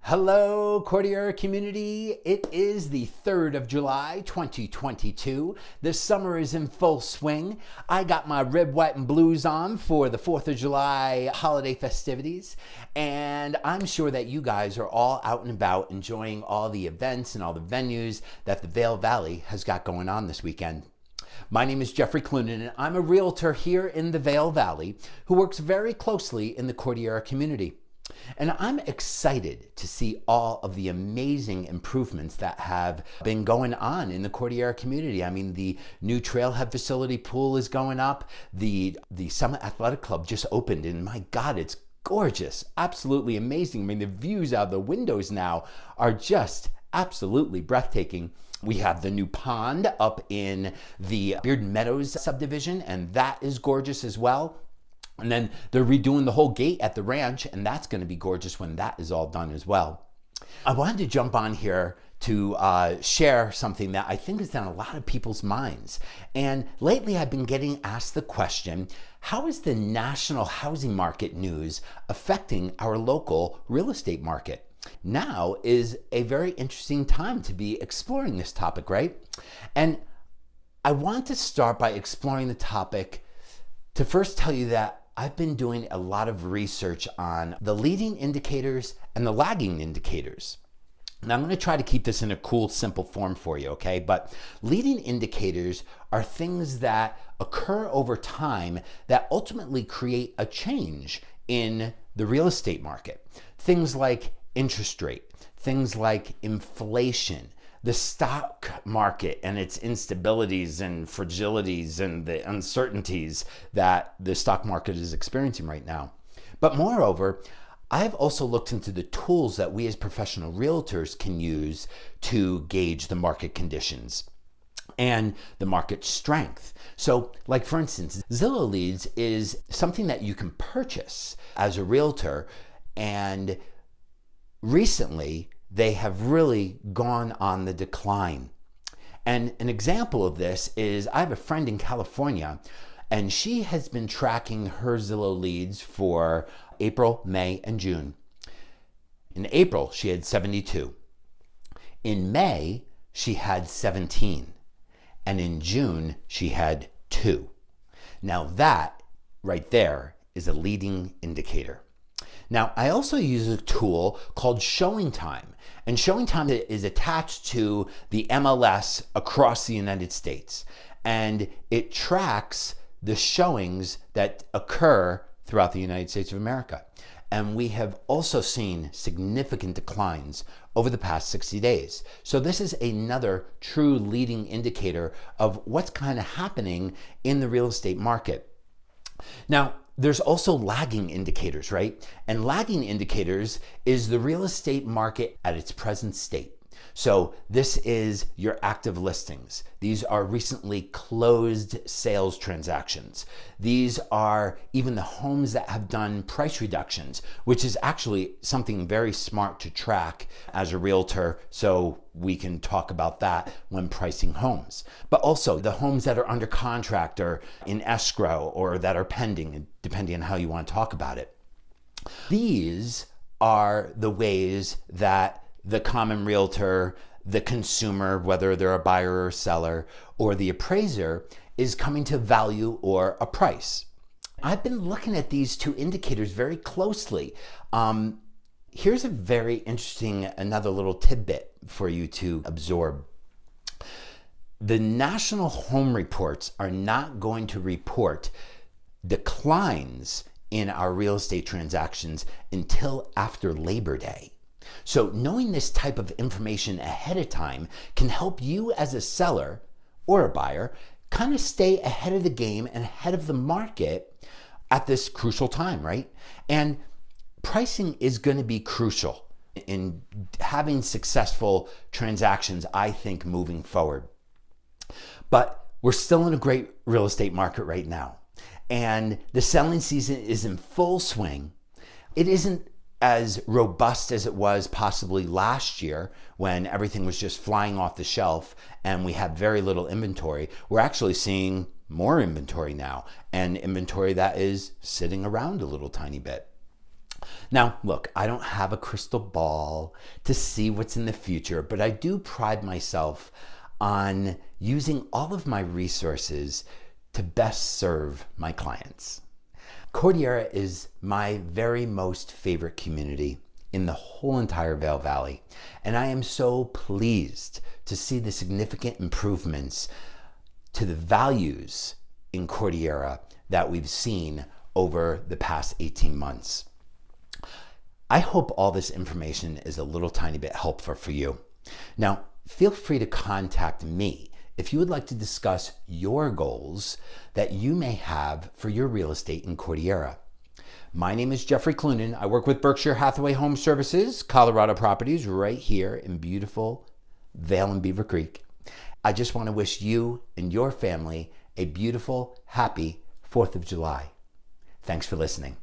Hello, Cordillera community. It is the 3rd of July, 2022. The summer is in full swing. I got my red, white, and blues on for the 4th of July holiday festivities. And I'm sure that you guys are all out and about enjoying all the events and all the venues that the Vail Valley has got going on this weekend. My name is Jeffrey Cloonan and I'm a realtor here in the Vail Valley who works very closely in the Cordillera community. And I'm excited to see all of the amazing improvements that have been going on in the Cordillera community. I mean, the new trailhead facility pool is going up. The Summit Athletic Club just opened, and my God, it's gorgeous. Absolutely amazing. I mean, the views out of the windows now are just absolutely breathtaking. We have the new pond up in the Beard Meadows subdivision, and that is gorgeous as well. And then they're redoing the whole gate at the ranch, and that's going to be gorgeous when that is all done as well. I wanted to jump on here to share something that I think is on a lot of people's minds. And lately I've been getting asked the question, how is the national housing market news affecting our local real estate market? Now is a very interesting time to be exploring this topic, right? And I want to start by exploring the topic to first tell you that I've been doing a lot of research on the leading indicators and the lagging indicators. Now I'm going to try to keep this in a cool, simple form for you, okay? But leading indicators are things that occur over time that ultimately create a change in the real estate market. Things like interest rate, things like inflation, the stock market and its instabilities and fragilities and the uncertainties that the stock market is experiencing right now. But moreover, I've also looked into the tools that we as professional realtors can use to gauge the market conditions and the market strength. So, like for instance, Zillow Leads is something that you can purchase as a realtor, and recently they have really gone on the decline. And an example of this is I have a friend in California, and she has been tracking her Zillow leads for April, May, and June. In April, she had 72. In May, she had 17. And in June, she had 2. Now that right there is a leading indicator. Now, I also use a tool called Showing Time, and Showing Time is attached to the MLS across the United States, and it tracks the showings that occur throughout the United States of America. And we have also seen significant declines over the past 60 days. So this is another true leading indicator of what's kind of happening in the real estate market. Now, there's also lagging indicators, right? And lagging indicators is the real estate market at its present state. So this is your active listings. These are recently closed sales transactions. These are even the homes that have done price reductions, which is actually something very smart to track as a realtor, so we can talk about that when pricing homes. But also the homes that are under contract or in escrow or that are pending, depending on how you want to talk about it. These are the ways that the common realtor, the consumer, whether they're a buyer or seller, or the appraiser, is coming to value or a price. I've been looking at these two indicators very closely. Here's a very interesting, another little tidbit for you to absorb. The national home reports are not going to report declines in our real estate transactions until after Labor Day. So knowing this type of information ahead of time can help you as a seller or a buyer kind of stay ahead of the game and ahead of the market at this crucial time, right? And pricing is going to be crucial in having successful transactions, I think, moving forward. But we're still in a great real estate market right now, and the selling season is in full swing. It isn't as robust as it was possibly last year when everything was just flying off the shelf and we had very little inventory. We're actually seeing more inventory now, and inventory that is sitting around a little tiny bit. Now, look, I don't have a crystal ball to see what's in the future, but I do pride myself on using all of my resources to best serve my clients. Cordillera is my very most favorite community in the whole entire Vail Valley, and I am so pleased to see the significant improvements to the values in Cordillera that we've seen over the past 18 months. I hope all this information is a little tiny bit helpful for you. Now, feel free to contact me if you would like to discuss your goals that you may have for your real estate in Cordillera. My name is Jeffrey Cloonan. I work with Berkshire Hathaway Home Services, Colorado Properties, right here in beautiful Vail and Beaver Creek. I just want to wish you and your family a beautiful, happy 4th of July. Thanks for listening.